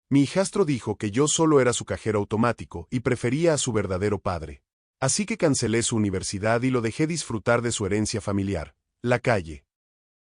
Mi hijastro dijo que yo solo era su cajero automático y prefería a su verdadero padre. Así que cancelé su universidad y lo dejé disfrutar de su herencia familiar, la calle.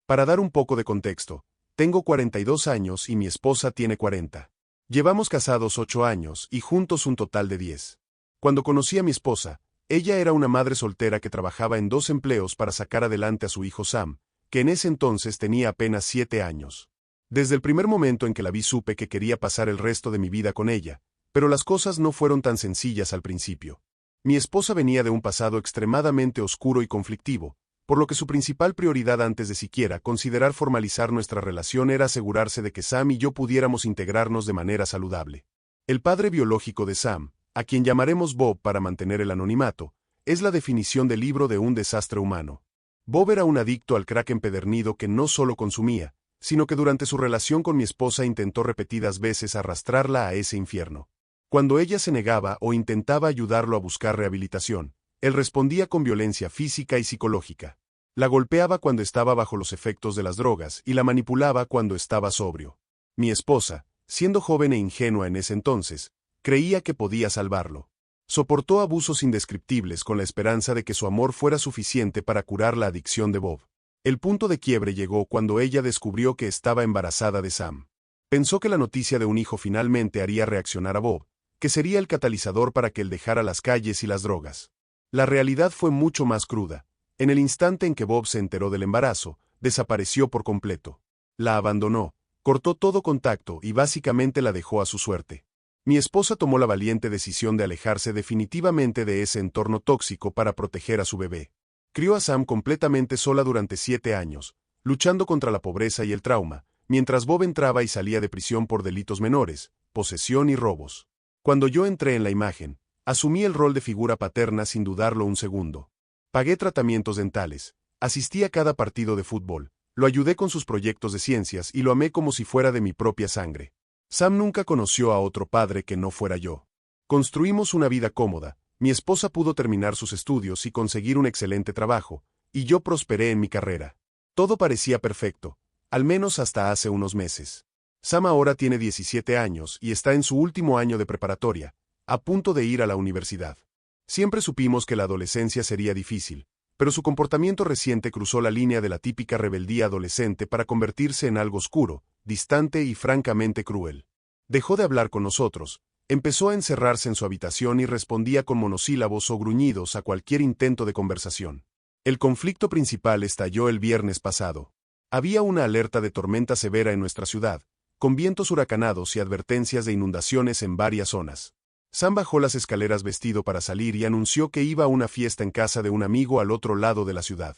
Para dar un poco de contexto, tengo 42 años y mi esposa tiene 40. Llevamos casados 8 años y juntos un total de 10. Cuando conocí a mi esposa, ella era una madre soltera que trabajaba en 2 empleos para sacar adelante a su hijo Sam, que en ese entonces tenía apenas 7 años. Desde el primer momento en que la vi supe que quería pasar el resto de mi vida con ella, pero las cosas no fueron tan sencillas al principio. Mi esposa venía de un pasado extremadamente oscuro y conflictivo, por lo que su principal prioridad antes de siquiera considerar formalizar nuestra relación era asegurarse de que Sam y yo pudiéramos integrarnos de manera saludable. El padre biológico de Sam, a quien llamaremos Bob para mantener el anonimato, es la definición del libro de un desastre humano. Bob era un adicto al crack empedernido que no solo consumía, sino que durante su relación con mi esposa intentó repetidas veces arrastrarla a ese infierno. Cuando ella se negaba o intentaba ayudarlo a buscar rehabilitación, él respondía con violencia física y psicológica. La golpeaba cuando estaba bajo los efectos de las drogas y la manipulaba cuando estaba sobrio. Mi esposa, siendo joven e ingenua en ese entonces, creía que podía salvarlo. Soportó abusos indescriptibles con la esperanza de que su amor fuera suficiente para curar la adicción de Bob. El punto de quiebre llegó cuando ella descubrió que estaba embarazada de Sam. Pensó que la noticia de un hijo finalmente haría reaccionar a Bob, que sería el catalizador para que él dejara las calles y las drogas. La realidad fue mucho más cruda. En el instante en que Bob se enteró del embarazo, desapareció por completo. La abandonó, cortó todo contacto y básicamente la dejó a su suerte. Mi esposa tomó la valiente decisión de alejarse definitivamente de ese entorno tóxico para proteger a su bebé. Crió a Sam completamente sola durante 7 años, luchando contra la pobreza y el trauma, mientras Bob entraba y salía de prisión por delitos menores, posesión y robos. Cuando yo entré en la imagen, asumí el rol de figura paterna sin dudarlo un segundo. Pagué tratamientos dentales, asistí a cada partido de fútbol, lo ayudé con sus proyectos de ciencias y lo amé como si fuera de mi propia sangre. Sam nunca conoció a otro padre que no fuera yo. Construimos una vida cómoda, mi esposa pudo terminar sus estudios y conseguir un excelente trabajo, y yo prosperé en mi carrera. Todo parecía perfecto, al menos hasta hace unos meses. Sam ahora tiene 17 años y está en su último año de preparatoria, a punto de ir a la universidad. Siempre supimos que la adolescencia sería difícil, pero su comportamiento reciente cruzó la línea de la típica rebeldía adolescente para convertirse en algo oscuro, distante y francamente cruel. Dejó de hablar con nosotros, empezó a encerrarse en su habitación y respondía con monosílabos o gruñidos a cualquier intento de conversación. El conflicto principal estalló el viernes pasado. Había una alerta de tormenta severa en nuestra ciudad, con vientos huracanados y advertencias de inundaciones en varias zonas. Sam bajó las escaleras vestido para salir y anunció que iba a una fiesta en casa de un amigo al otro lado de la ciudad.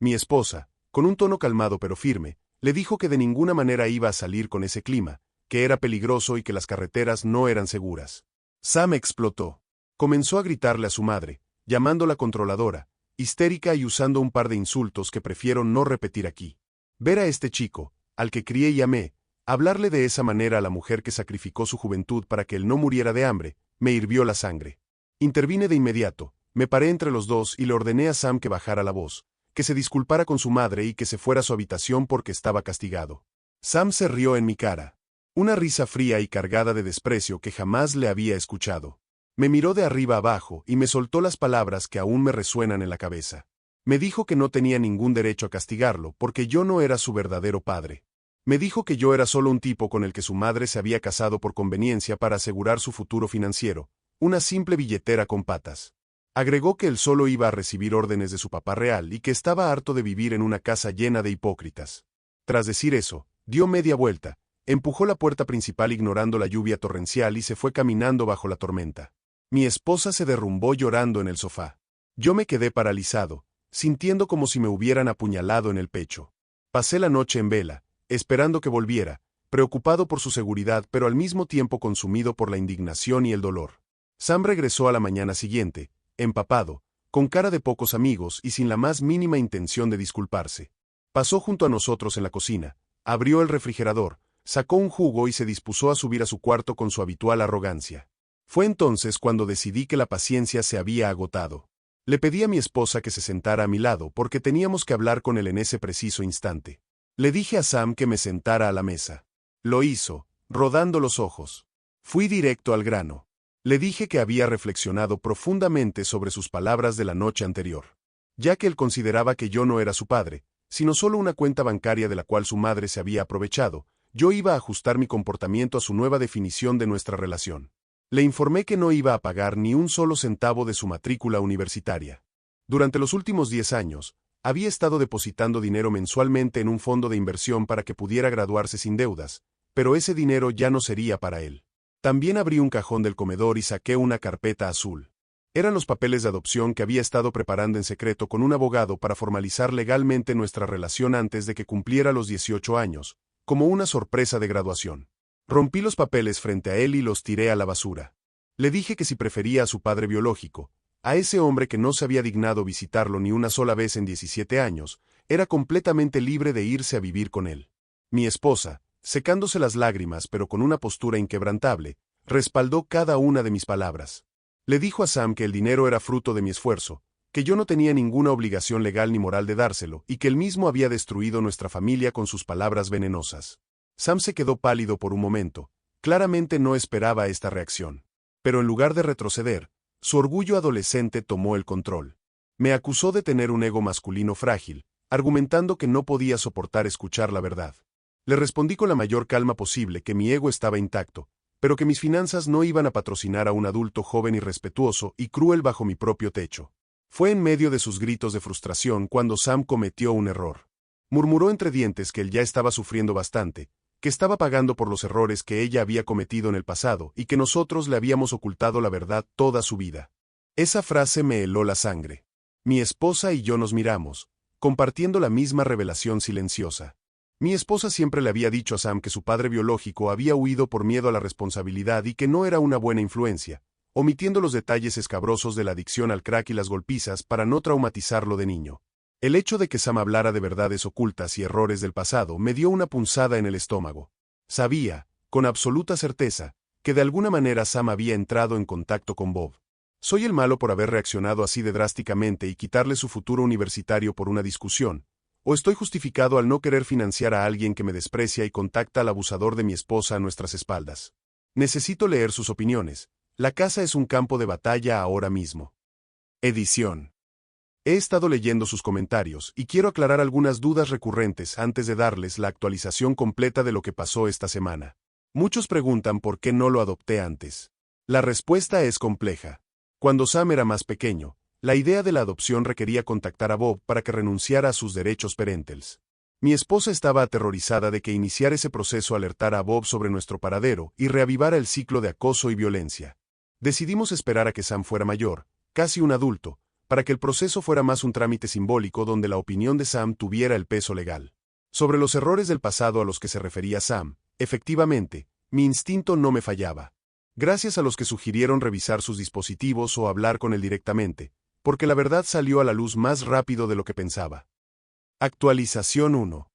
Mi esposa, con un tono calmado pero firme, le dijo que de ninguna manera iba a salir con ese clima, que era peligroso y que las carreteras no eran seguras. Sam explotó. Comenzó a gritarle a su madre, llamándola controladora, histérica y usando un par de insultos que prefiero no repetir aquí. Ver a este chico, al que crié y amé, hablarle de esa manera a la mujer que sacrificó su juventud para que él no muriera de hambre, me hirvió la sangre. Intervine de inmediato, me paré entre los dos y le ordené a Sam que bajara la voz, que se disculpara con su madre y que se fuera a su habitación porque estaba castigado. Sam se rió en mi cara. Una risa fría y cargada de desprecio que jamás le había escuchado. Me miró de arriba abajo y me soltó las palabras que aún me resuenan en la cabeza. Me dijo que no tenía ningún derecho a castigarlo porque yo no era su verdadero padre. Me dijo que yo era solo un tipo con el que su madre se había casado por conveniencia para asegurar su futuro financiero, una simple billetera con patas. Agregó que él solo iba a recibir órdenes de su papá real y que estaba harto de vivir en una casa llena de hipócritas. Tras decir eso, dio media vuelta, empujó la puerta principal ignorando la lluvia torrencial y se fue caminando bajo la tormenta. Mi esposa se derrumbó llorando en el sofá. Yo me quedé paralizado, sintiendo como si me hubieran apuñalado en el pecho. Pasé la noche en vela, esperando que volviera, preocupado por su seguridad pero al mismo tiempo consumido por la indignación y el dolor. Sam regresó a la mañana siguiente, empapado, con cara de pocos amigos y sin la más mínima intención de disculparse. Pasó junto a nosotros en la cocina, abrió el refrigerador, sacó un jugo y se dispuso a subir a su cuarto con su habitual arrogancia. Fue entonces cuando decidí que la paciencia se había agotado. Le pedí a mi esposa que se sentara a mi lado porque teníamos que hablar con él en ese preciso instante. Le dije a Sam que me sentara a la mesa. Lo hizo, rodando los ojos. Fui directo al grano. Le dije que había reflexionado profundamente sobre sus palabras de la noche anterior, ya que él consideraba que yo no era su padre, sino solo una cuenta bancaria de la cual su madre se había aprovechado. Yo iba a ajustar mi comportamiento a su nueva definición de nuestra relación. Le informé que no iba a pagar ni un solo centavo de su matrícula universitaria. Durante los últimos 10 años, había estado depositando dinero mensualmente en un fondo de inversión para que pudiera graduarse sin deudas, pero ese dinero ya no sería para él. También abrí un cajón del comedor y saqué una carpeta azul. Eran los papeles de adopción que había estado preparando en secreto con un abogado para formalizar legalmente nuestra relación antes de que cumpliera los 18 años, como una sorpresa de graduación. Rompí los papeles frente a él y los tiré a la basura. Le dije que si prefería a su padre biológico, a ese hombre que no se había dignado visitarlo ni una sola vez en 17 años, era completamente libre de irse a vivir con él. Mi esposa, secándose las lágrimas pero con una postura inquebrantable, respaldó cada una de mis palabras. Le dijo a Sam que el dinero era fruto de mi esfuerzo, que yo no tenía ninguna obligación legal ni moral de dárselo y que él mismo había destruido nuestra familia con sus palabras venenosas. Sam se quedó pálido por un momento. Claramente no esperaba esta reacción. Pero en lugar de retroceder, su orgullo adolescente tomó el control. Me acusó de tener un ego masculino frágil, argumentando que no podía soportar escuchar la verdad. Le respondí con la mayor calma posible que mi ego estaba intacto, pero que mis finanzas no iban a patrocinar a un adulto joven irrespetuoso y cruel bajo mi propio techo. Fue en medio de sus gritos de frustración cuando Sam cometió un error. Murmuró entre dientes que él ya estaba sufriendo bastante, que estaba pagando por los errores que ella había cometido en el pasado y que nosotros le habíamos ocultado la verdad toda su vida. Esa frase me heló la sangre. Mi esposa y yo nos miramos, compartiendo la misma revelación silenciosa. Mi esposa siempre le había dicho a Sam que su padre biológico había huido por miedo a la responsabilidad y que no era una buena influencia, omitiendo los detalles escabrosos de la adicción al crack y las golpizas para no traumatizarlo de niño. El hecho de que Sam hablara de verdades ocultas y errores del pasado me dio una punzada en el estómago. Sabía, con absoluta certeza, que de alguna manera Sam había entrado en contacto con Bob. ¿Soy el malo por haber reaccionado así de drásticamente y quitarle su futuro universitario por una discusión? ¿O estoy justificado al no querer financiar a alguien que me desprecia y contacta al abusador de mi esposa a nuestras espaldas? Necesito leer sus opiniones. La casa es un campo de batalla ahora mismo. Edición. He estado leyendo sus comentarios y quiero aclarar algunas dudas recurrentes antes de darles la actualización completa de lo que pasó esta semana. Muchos preguntan por qué no lo adopté antes. La respuesta es compleja. Cuando Sam era más pequeño, la idea de la adopción requería contactar a Bob para que renunciara a sus derechos parentales. Mi esposa estaba aterrorizada de que iniciar ese proceso alertara a Bob sobre nuestro paradero y reavivara el ciclo de acoso y violencia. Decidimos esperar a que Sam fuera mayor, casi un adulto, para que el proceso fuera más un trámite simbólico donde la opinión de Sam tuviera el peso legal. Sobre los errores del pasado a los que se refería Sam, efectivamente, mi instinto no me fallaba. Gracias a los que sugirieron revisar sus dispositivos o hablar con él directamente, porque la verdad salió a la luz más rápido de lo que pensaba. Actualización 1.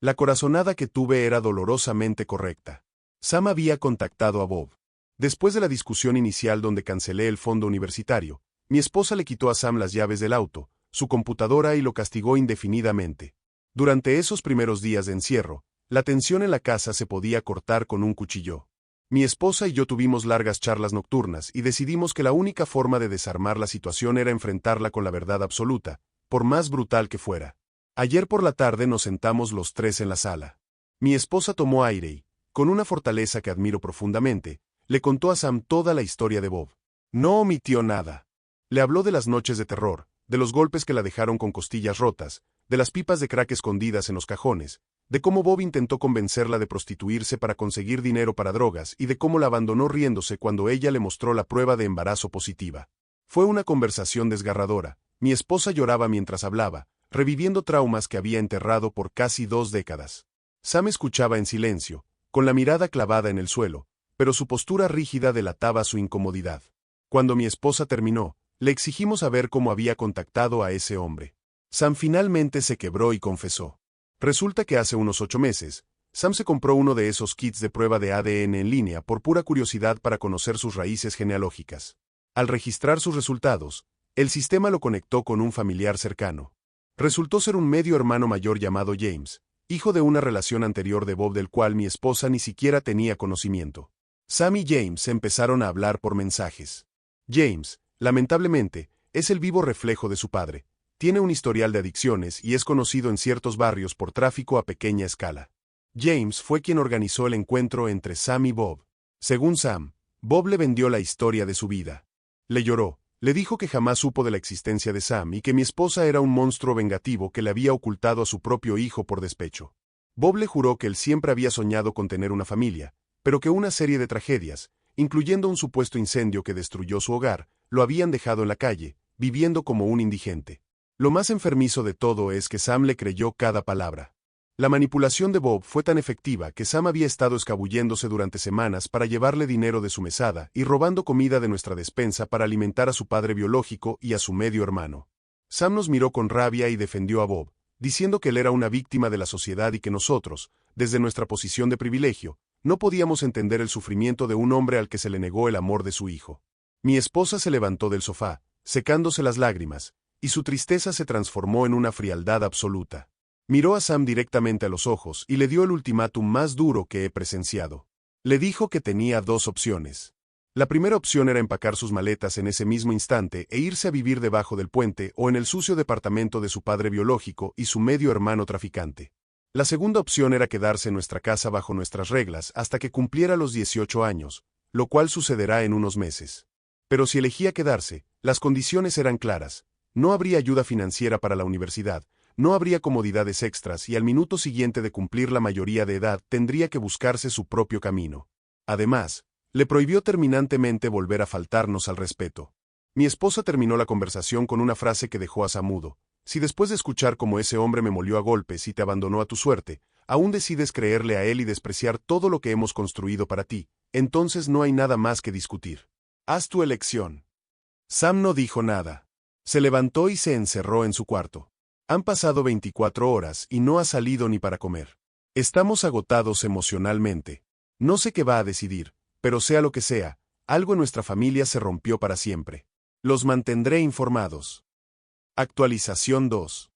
La corazonada que tuve era dolorosamente correcta. Sam había contactado a Bob. Después de la discusión inicial donde cancelé el fondo universitario, mi esposa le quitó a Sam las llaves del auto, su computadora y lo castigó indefinidamente. Durante esos primeros días de encierro, la tensión en la casa se podía cortar con un cuchillo. Mi esposa y yo tuvimos largas charlas nocturnas y decidimos que la única forma de desarmar la situación era enfrentarla con la verdad absoluta, por más brutal que fuera. Ayer por la tarde nos sentamos los tres en la sala. Mi esposa tomó aire y, con una fortaleza que admiro profundamente, le contó a Sam toda la historia de Bob. No omitió nada. Le habló de las noches de terror, de los golpes que la dejaron con costillas rotas, de las pipas de crack escondidas en los cajones, de cómo Bob intentó convencerla de prostituirse para conseguir dinero para drogas y de cómo la abandonó riéndose cuando ella le mostró la prueba de embarazo positiva. Fue una conversación desgarradora. Mi esposa lloraba mientras hablaba, reviviendo traumas que había enterrado por casi 2 décadas. Sam escuchaba en silencio, con la mirada clavada en el suelo, pero su postura rígida delataba su incomodidad. Cuando mi esposa terminó, le exigimos saber cómo había contactado a ese hombre. Sam finalmente se quebró y confesó. Resulta que hace unos 8 meses, Sam se compró uno de esos kits de prueba de ADN en línea por pura curiosidad para conocer sus raíces genealógicas. Al registrar sus resultados, el sistema lo conectó con un familiar cercano. Resultó ser un medio hermano mayor llamado James, hijo de una relación anterior de Bob del cual mi esposa ni siquiera tenía conocimiento. Sam y James empezaron a hablar por mensajes. James, lamentablemente, es el vivo reflejo de su padre. Tiene un historial de adicciones y es conocido en ciertos barrios por tráfico a pequeña escala. James fue quien organizó el encuentro entre Sam y Bob. Según Sam, Bob le vendió la historia de su vida. Le lloró, le dijo que jamás supo de la existencia de Sam y que mi esposa era un monstruo vengativo que le había ocultado a su propio hijo por despecho. Bob le juró que él siempre había soñado con tener una familia, pero que una serie de tragedias, incluyendo un supuesto incendio que destruyó su hogar, lo habían dejado en la calle, viviendo como un indigente. Lo más enfermizo de todo es que Sam le creyó cada palabra. La manipulación de Bob fue tan efectiva que Sam había estado escabulléndose durante semanas para llevarle dinero de su mesada y robando comida de nuestra despensa para alimentar a su padre biológico y a su medio hermano. Sam nos miró con rabia y defendió a Bob, diciendo que él era una víctima de la sociedad y que nosotros, desde nuestra posición de privilegio, no podíamos entender el sufrimiento de un hombre al que se le negó el amor de su hijo. Mi esposa se levantó del sofá, secándose las lágrimas, y su tristeza se transformó en una frialdad absoluta. Miró a Sam directamente a los ojos y le dio el ultimátum más duro que he presenciado. Le dijo que tenía dos opciones. La primera opción era empacar sus maletas en ese mismo instante e irse a vivir debajo del puente o en el sucio departamento de su padre biológico y su medio hermano traficante. La segunda opción era quedarse en nuestra casa bajo nuestras reglas hasta que cumpliera los 18 años, lo cual sucederá en unos meses. Pero si elegía quedarse, las condiciones eran claras. No habría ayuda financiera para la universidad, no habría comodidades extras y al minuto siguiente de cumplir la mayoría de edad tendría que buscarse su propio camino. Además, le prohibió terminantemente volver a faltarnos al respeto. Mi esposa terminó la conversación con una frase que dejó a Sam mudo. Si después de escuchar cómo ese hombre me molió a golpes y te abandonó a tu suerte, aún decides creerle a él y despreciar todo lo que hemos construido para ti, entonces no hay nada más que discutir. Haz tu elección. Sam no dijo nada. Se levantó y se encerró en su cuarto. Han pasado 24 horas y no ha salido ni para comer. Estamos agotados emocionalmente. No sé qué va a decidir, pero sea lo que sea, algo en nuestra familia se rompió para siempre. Los mantendré informados. Actualización 2.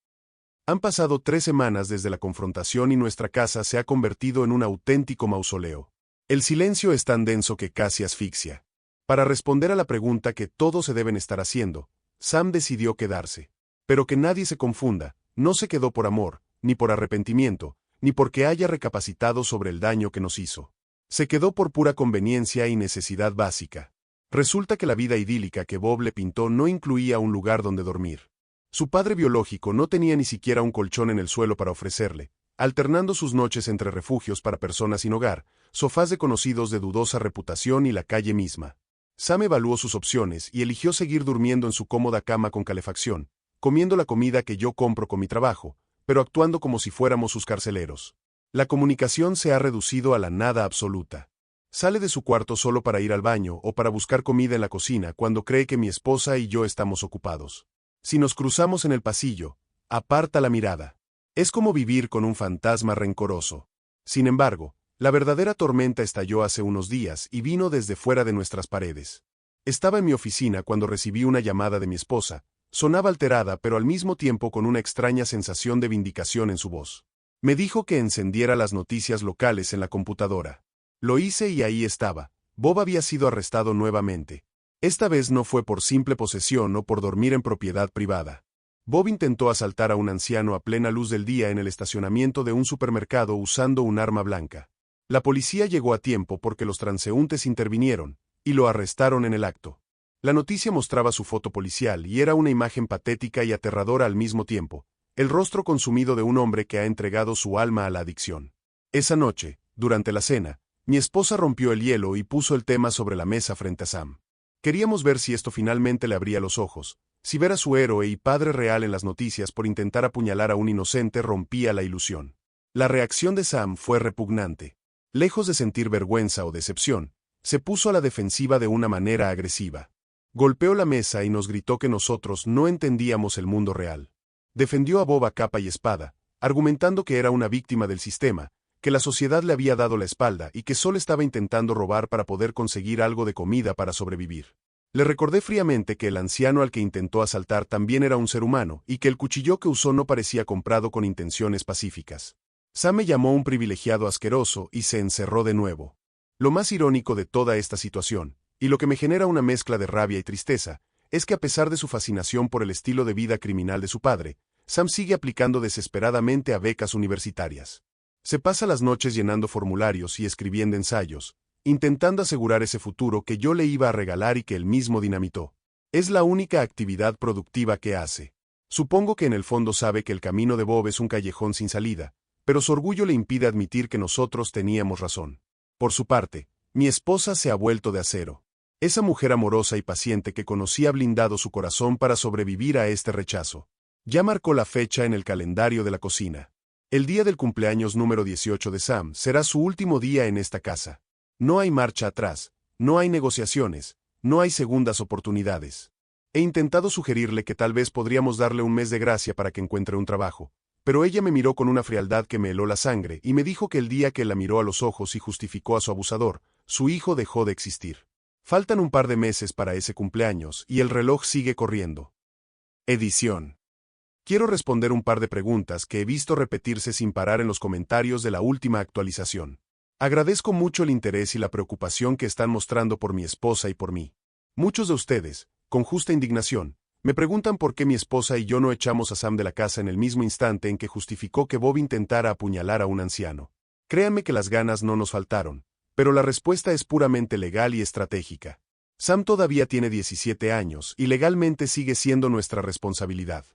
Han pasado 3 semanas desde la confrontación y nuestra casa se ha convertido en un auténtico mausoleo. El silencio es tan denso que casi asfixia. Para responder a la pregunta que todos se deben estar haciendo, Sam decidió quedarse. Pero que nadie se confunda, no se quedó por amor, ni por arrepentimiento, ni porque haya recapacitado sobre el daño que nos hizo. Se quedó por pura conveniencia y necesidad básica. Resulta que la vida idílica que Bob le pintó no incluía un lugar donde dormir. Su padre biológico no tenía ni siquiera un colchón en el suelo para ofrecerle, alternando sus noches entre refugios para personas sin hogar, sofás de conocidos de dudosa reputación y la calle misma. Sam evaluó sus opciones y eligió seguir durmiendo en su cómoda cama con calefacción, comiendo la comida que yo compro con mi trabajo, pero actuando como si fuéramos sus carceleros. La comunicación se ha reducido a la nada absoluta. Sale de su cuarto solo para ir al baño o para buscar comida en la cocina cuando cree que mi esposa y yo estamos ocupados. Si nos cruzamos en el pasillo, aparta la mirada. Es como vivir con un fantasma rencoroso. Sin embargo, la verdadera tormenta estalló hace unos días y vino desde fuera de nuestras paredes. Estaba en mi oficina cuando recibí una llamada de mi esposa. Sonaba alterada pero al mismo tiempo con una extraña sensación de vindicación en su voz. Me dijo que encendiera las noticias locales en la computadora. Lo hice y ahí estaba. Bob había sido arrestado nuevamente. Esta vez no fue por simple posesión o por dormir en propiedad privada. Bob intentó asaltar a un anciano a plena luz del día en el estacionamiento de un supermercado usando un arma blanca. La policía llegó a tiempo porque los transeúntes intervinieron, y lo arrestaron en el acto. La noticia mostraba su foto policial y era una imagen patética y aterradora al mismo tiempo, el rostro consumido de un hombre que ha entregado su alma a la adicción. Esa noche, durante la cena, mi esposa rompió el hielo y puso el tema sobre la mesa frente a Sam. Queríamos ver si esto finalmente le abría los ojos, si ver a su héroe y padre real en las noticias por intentar apuñalar a un inocente rompía la ilusión. La reacción de Sam fue repugnante. Lejos de sentir vergüenza o decepción, se puso a la defensiva de una manera agresiva. Golpeó la mesa y nos gritó que nosotros no entendíamos el mundo real. Defendió a Bob a capa y espada, argumentando que era una víctima del sistema, que la sociedad le había dado la espalda y que solo estaba intentando robar para poder conseguir algo de comida para sobrevivir. Le recordé fríamente que el anciano al que intentó asaltar también era un ser humano y que el cuchillo que usó no parecía comprado con intenciones pacíficas. Sam me llamó un privilegiado asqueroso y se encerró de nuevo. Lo más irónico de toda esta situación, y lo que me genera una mezcla de rabia y tristeza, es que a pesar de su fascinación por el estilo de vida criminal de su padre, Sam sigue aplicando desesperadamente a becas universitarias. Se pasa las noches llenando formularios y escribiendo ensayos, intentando asegurar ese futuro que yo le iba a regalar y que él mismo dinamitó. Es la única actividad productiva que hace. Supongo que en el fondo sabe que el camino de Bob es un callejón sin salida, pero su orgullo le impide admitir que nosotros teníamos razón. Por su parte, mi esposa se ha vuelto de acero. Esa mujer amorosa y paciente que conocí ha blindado su corazón para sobrevivir a este rechazo. Ya marcó la fecha en el calendario de la cocina. El día del cumpleaños número 18 de Sam será su último día en esta casa. No hay marcha atrás, no hay negociaciones, no hay segundas oportunidades. He intentado sugerirle que tal vez podríamos darle un mes de gracia para que encuentre un trabajo, pero ella me miró con una frialdad que me heló la sangre y me dijo que el día que la miró a los ojos y justificó a su abusador, su hijo dejó de existir. Faltan un par de meses para ese cumpleaños y el reloj sigue corriendo. Edición. Quiero responder un par de preguntas que he visto repetirse sin parar en los comentarios de la última actualización. Agradezco mucho el interés y la preocupación que están mostrando por mi esposa y por mí. Muchos de ustedes, con justa indignación, me preguntan por qué mi esposa y yo no echamos a Sam de la casa en el mismo instante en que justificó que Bob intentara apuñalar a un anciano. Créanme que las ganas no nos faltaron, pero la respuesta es puramente legal y estratégica. Sam todavía tiene 17 años y legalmente sigue siendo nuestra responsabilidad.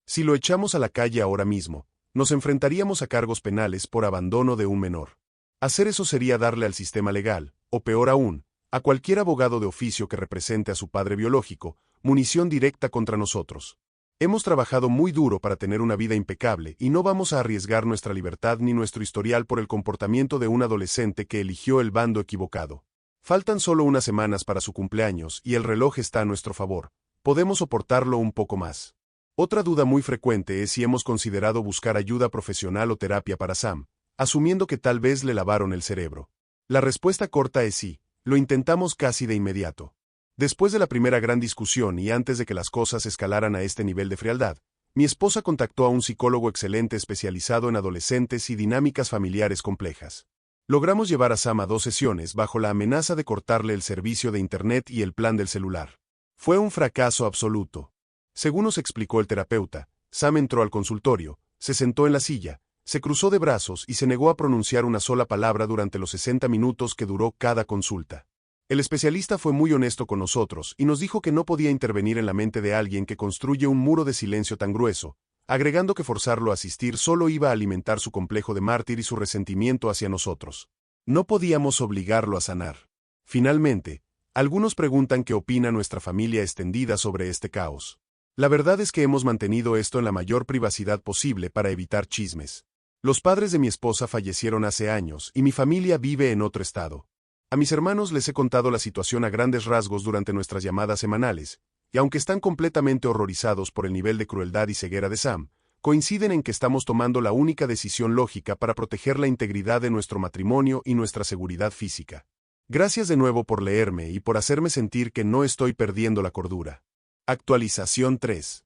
Si lo echamos a la calle ahora mismo, nos enfrentaríamos a cargos penales por abandono de un menor. Hacer eso sería darle al sistema legal, o peor aún, a cualquier abogado de oficio que represente a su padre biológico, munición directa contra nosotros. Hemos trabajado muy duro para tener una vida impecable y no vamos a arriesgar nuestra libertad ni nuestro historial por el comportamiento de un adolescente que eligió el bando equivocado. Faltan solo unas semanas para su cumpleaños y el reloj está a nuestro favor. Podemos soportarlo un poco más. Otra duda muy frecuente es si hemos considerado buscar ayuda profesional o terapia para Sam, asumiendo que tal vez le lavaron el cerebro. La respuesta corta es sí, lo intentamos casi de inmediato. Después de la primera gran discusión y antes de que las cosas escalaran a este nivel de frialdad, mi esposa contactó a un psicólogo excelente especializado en adolescentes y dinámicas familiares complejas. Logramos llevar a Sam a 2 sesiones bajo la amenaza de cortarle el servicio de internet y el plan del celular. Fue un fracaso absoluto. Según nos explicó el terapeuta, Sam entró al consultorio, se sentó en la silla, se cruzó de brazos y se negó a pronunciar una sola palabra durante los 60 minutos que duró cada consulta. El especialista fue muy honesto con nosotros y nos dijo que no podía intervenir en la mente de alguien que construye un muro de silencio tan grueso, agregando que forzarlo a asistir solo iba a alimentar su complejo de mártir y su resentimiento hacia nosotros. No podíamos obligarlo a sanar. Finalmente, algunos preguntan qué opina nuestra familia extendida sobre este caos. La verdad es que hemos mantenido esto en la mayor privacidad posible para evitar chismes. Los padres de mi esposa fallecieron hace años y mi familia vive en otro estado. A mis hermanos les he contado la situación a grandes rasgos durante nuestras llamadas semanales, y aunque están completamente horrorizados por el nivel de crueldad y ceguera de Sam, coinciden en que estamos tomando la única decisión lógica para proteger la integridad de nuestro matrimonio y nuestra seguridad física. Gracias de nuevo por leerme y por hacerme sentir que no estoy perdiendo la cordura. Actualización 3.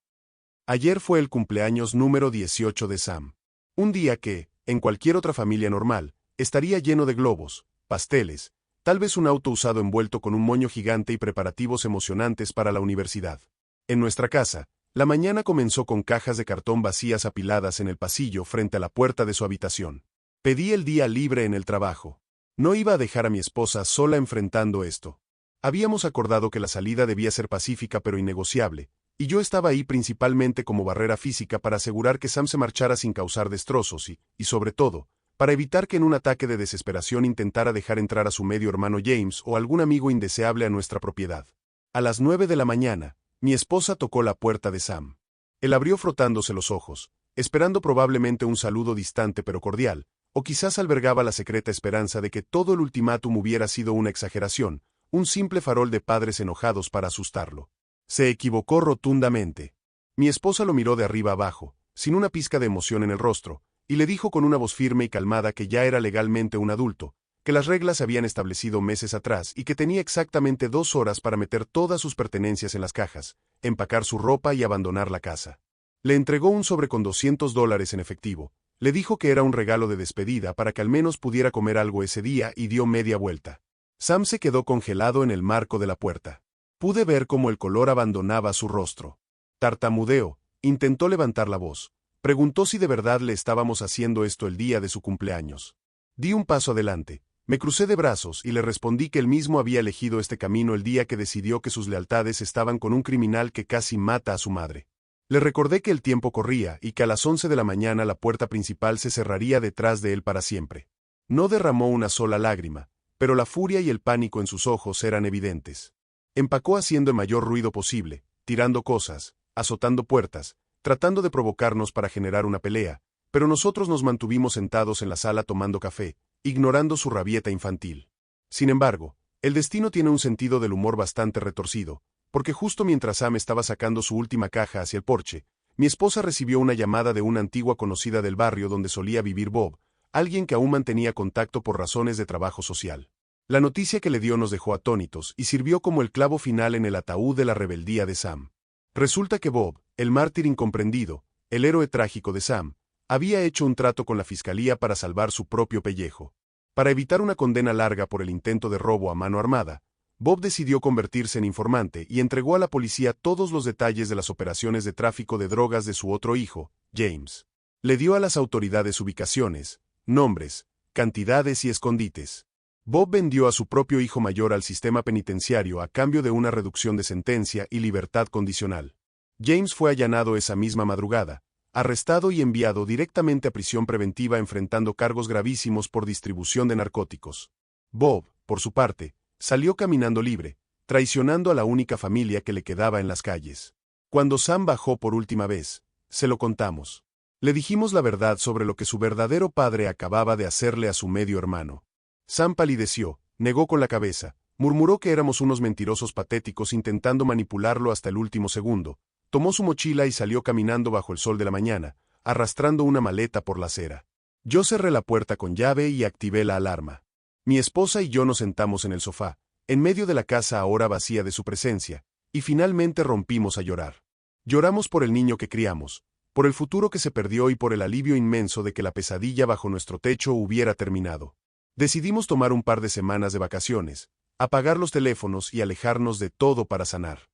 Ayer fue el cumpleaños número 18 de Sam. Un día que, en cualquier otra familia normal, estaría lleno de globos, pasteles, tal vez un auto usado envuelto con un moño gigante y preparativos emocionantes para la universidad. En nuestra casa, la mañana comenzó con cajas de cartón vacías apiladas en el pasillo frente a la puerta de su habitación. Pedí el día libre en el trabajo. No iba a dejar a mi esposa sola enfrentando esto. Habíamos acordado que la salida debía ser pacífica pero innegociable, y yo estaba ahí principalmente como barrera física para asegurar que Sam se marchara sin causar destrozos y sobre todo, para evitar que en un ataque de desesperación intentara dejar entrar a su medio hermano James o algún amigo indeseable a nuestra propiedad. A las 9 de la mañana, mi esposa tocó la puerta de Sam. Él abrió frotándose los ojos, esperando probablemente un saludo distante pero cordial, o quizás albergaba la secreta esperanza de que todo el ultimátum hubiera sido una exageración, un simple farol de padres enojados para asustarlo. Se equivocó rotundamente. Mi esposa lo miró de arriba abajo, sin una pizca de emoción en el rostro, y le dijo con una voz firme y calmada que ya era legalmente un adulto, que las reglas se habían establecido meses atrás y que tenía exactamente 2 horas para meter todas sus pertenencias en las cajas, empacar su ropa y abandonar la casa. Le entregó un sobre con $200 en efectivo, Le dijo que era un regalo de despedida para que al menos pudiera comer algo ese día y dio media vuelta. Sam se quedó congelado en el marco de la puerta. Pude ver cómo el color abandonaba su rostro. Tartamudeó, intentó levantar la voz. Preguntó si de verdad le estábamos haciendo esto el día de su cumpleaños. Di un paso adelante, me crucé de brazos y le respondí que él mismo había elegido este camino el día que decidió que sus lealtades estaban con un criminal que casi mata a su madre. Le recordé que el tiempo corría y que a las 11 de la mañana la puerta principal se cerraría detrás de él para siempre. No derramó una sola lágrima, pero la furia y el pánico en sus ojos eran evidentes. Empacó haciendo el mayor ruido posible, tirando cosas, azotando puertas, tratando de provocarnos para generar una pelea, pero nosotros nos mantuvimos sentados en la sala tomando café, ignorando su rabieta infantil. Sin embargo, el destino tiene un sentido del humor bastante retorcido, porque justo mientras Sam estaba sacando su última caja hacia el porche, mi esposa recibió una llamada de una antigua conocida del barrio donde solía vivir Bob, alguien que aún mantenía contacto por razones de trabajo social. La noticia que le dio nos dejó atónitos y sirvió como el clavo final en el ataúd de la rebeldía de Sam. Resulta que Bob, el mártir incomprendido, el héroe trágico de Sam, había hecho un trato con la fiscalía para salvar su propio pellejo. Para evitar una condena larga por el intento de robo a mano armada, Bob decidió convertirse en informante y entregó a la policía todos los detalles de las operaciones de tráfico de drogas de su otro hijo, James. Le dio a las autoridades ubicaciones, nombres, cantidades y escondites. Bob vendió a su propio hijo mayor al sistema penitenciario a cambio de una reducción de sentencia y libertad condicional. James fue allanado esa misma madrugada, arrestado y enviado directamente a prisión preventiva enfrentando cargos gravísimos por distribución de narcóticos. Bob, por su parte, salió caminando libre, traicionando a la única familia que le quedaba en las calles. Cuando Sam bajó por última vez, se lo contamos. Le dijimos la verdad sobre lo que su verdadero padre acababa de hacerle a su medio hermano. Sam palideció, negó con la cabeza, murmuró que éramos unos mentirosos patéticos intentando manipularlo hasta el último segundo, tomó su mochila y salió caminando bajo el sol de la mañana, arrastrando una maleta por la acera. Yo cerré la puerta con llave y activé la alarma. Mi esposa y yo nos sentamos en el sofá, en medio de la casa ahora vacía de su presencia, y finalmente rompimos a llorar. Lloramos por el niño que criamos, por el futuro que se perdió y por el alivio inmenso de que la pesadilla bajo nuestro techo hubiera terminado. Decidimos tomar un par de semanas de vacaciones, apagar los teléfonos y alejarnos de todo para sanar.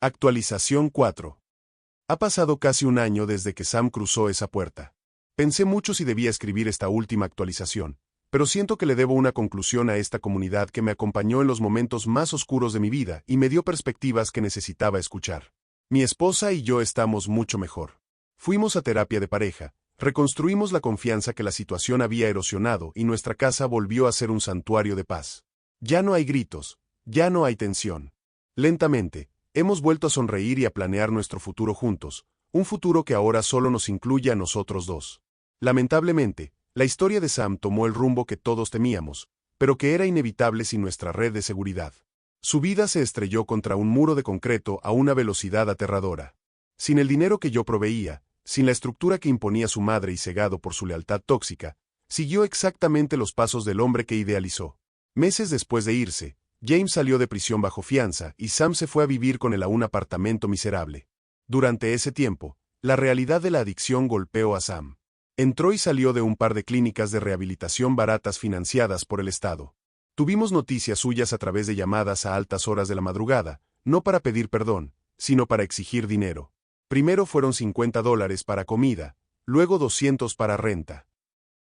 Actualización 4. Ha pasado casi un año desde que Sam cruzó esa puerta. Pensé mucho si debía escribir esta última actualización, pero siento que le debo una conclusión a esta comunidad que me acompañó en los momentos más oscuros de mi vida y me dio perspectivas que necesitaba escuchar. Mi esposa y yo estamos mucho mejor. Fuimos a terapia de pareja, reconstruimos la confianza que la situación había erosionado y nuestra casa volvió a ser un santuario de paz. Ya no hay gritos, ya no hay tensión. Lentamente, hemos vuelto a sonreír y a planear nuestro futuro juntos, un futuro que ahora solo nos incluye a nosotros dos. Lamentablemente, la historia de Sam tomó el rumbo que todos temíamos, pero que era inevitable sin nuestra red de seguridad. Su vida se estrelló contra un muro de concreto a una velocidad aterradora. Sin el dinero que yo proveía, sin la estructura que imponía su madre y cegado por su lealtad tóxica, siguió exactamente los pasos del hombre que idealizó. Meses después de irse, James salió de prisión bajo fianza y Sam se fue a vivir con él a un apartamento miserable. Durante ese tiempo, la realidad de la adicción golpeó a Sam. Entró y salió de un par de clínicas de rehabilitación baratas financiadas por el Estado. Tuvimos noticias suyas a través de llamadas a altas horas de la madrugada, no para pedir perdón, sino para exigir dinero. Primero fueron $50 para comida, luego 200 para renta.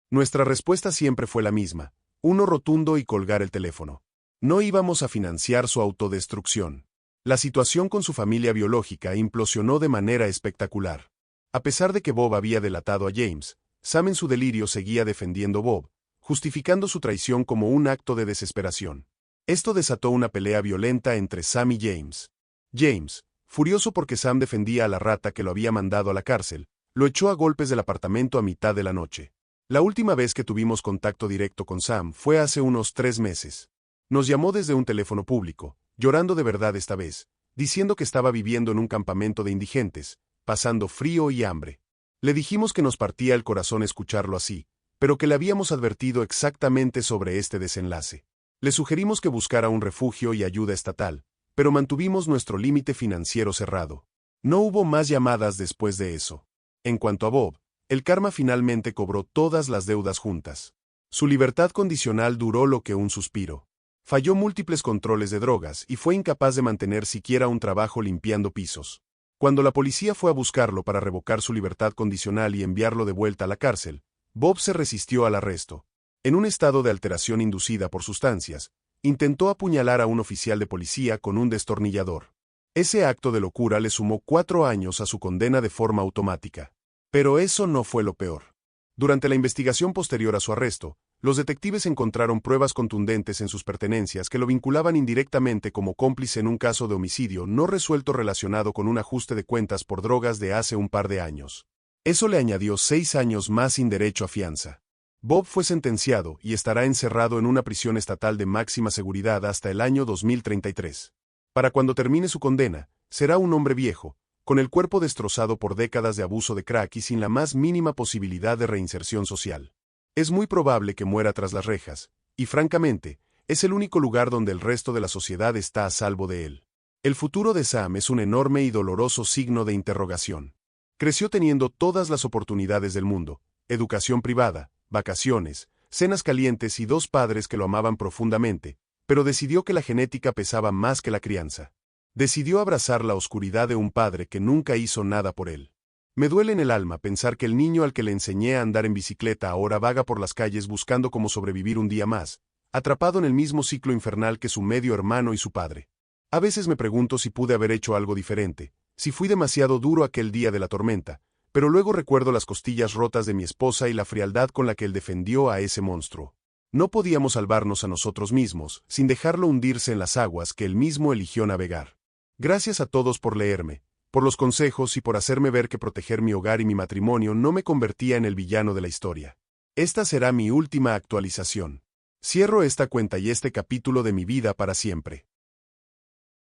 Nuestra respuesta siempre fue la misma, uno rotundo y colgar el teléfono. No íbamos a financiar su autodestrucción. La situación con su familia biológica implosionó de manera espectacular. A pesar de que Bob había delatado a James, Sam en su delirio seguía defendiendo a Bob, justificando su traición como un acto de desesperación. Esto desató una pelea violenta entre Sam y James. James, furioso porque Sam defendía a la rata que lo había mandado a la cárcel, lo echó a golpes del apartamento a mitad de la noche. La última vez que tuvimos contacto directo con Sam fue hace unos 3 meses. Nos llamó desde un teléfono público, llorando de verdad esta vez, diciendo que estaba viviendo en un campamento de indigentes, pasando frío y hambre. Le dijimos que nos partía el corazón escucharlo así, pero que le habíamos advertido exactamente sobre este desenlace. Le sugerimos que buscara un refugio y ayuda estatal, pero mantuvimos nuestro límite financiero cerrado. No hubo más llamadas después de eso. En cuanto a Bob, El karma finalmente cobró todas las deudas juntas. Su libertad condicional duró lo que un suspiro. Falló múltiples controles de drogas y fue incapaz de mantener siquiera un trabajo limpiando pisos. Cuando la policía fue a buscarlo para revocar su libertad condicional y enviarlo de vuelta a la cárcel, Bob se resistió al arresto. En un estado de alteración inducida por sustancias, intentó apuñalar a un oficial de policía con un destornillador. Ese acto de locura le sumó 4 años a su condena de forma automática. Pero eso no fue lo peor. Durante la investigación posterior a su arresto, los detectives encontraron pruebas contundentes en sus pertenencias que lo vinculaban indirectamente como cómplice en un caso de homicidio no resuelto relacionado con un ajuste de cuentas por drogas de hace un par de años. Eso le añadió 6 años más sin derecho a fianza. Bob fue sentenciado y estará encerrado en una prisión estatal de máxima seguridad hasta el año 2033. Para cuando termine su condena, será un hombre viejo, con el cuerpo destrozado por décadas de abuso de crack y sin la más mínima posibilidad de reinserción social. Es muy probable que muera tras las rejas, y francamente, es el único lugar donde el resto de la sociedad está a salvo de él. El futuro de Sam es un enorme y doloroso signo de interrogación. Creció teniendo todas las oportunidades del mundo, educación privada, vacaciones, cenas calientes y 2 padres que lo amaban profundamente, pero decidió que la genética pesaba más que la crianza. Decidió abrazar la oscuridad de un padre que nunca hizo nada por él. Me duele en el alma pensar que el niño al que le enseñé a andar en bicicleta ahora vaga por las calles buscando cómo sobrevivir un día más, atrapado en el mismo ciclo infernal que su medio hermano y su padre. A veces me pregunto si pude haber hecho algo diferente, si fui demasiado duro aquel día de la tormenta, pero luego recuerdo las costillas rotas de mi esposa y la frialdad con la que él defendió a ese monstruo. No podíamos salvarnos a nosotros mismos, sin dejarlo hundirse en las aguas que él mismo eligió navegar. Gracias a todos por leerme, por los consejos y por hacerme ver que proteger mi hogar y mi matrimonio no me convertía en el villano de la historia. Esta será mi última actualización. Cierro esta cuenta y este capítulo de mi vida para siempre.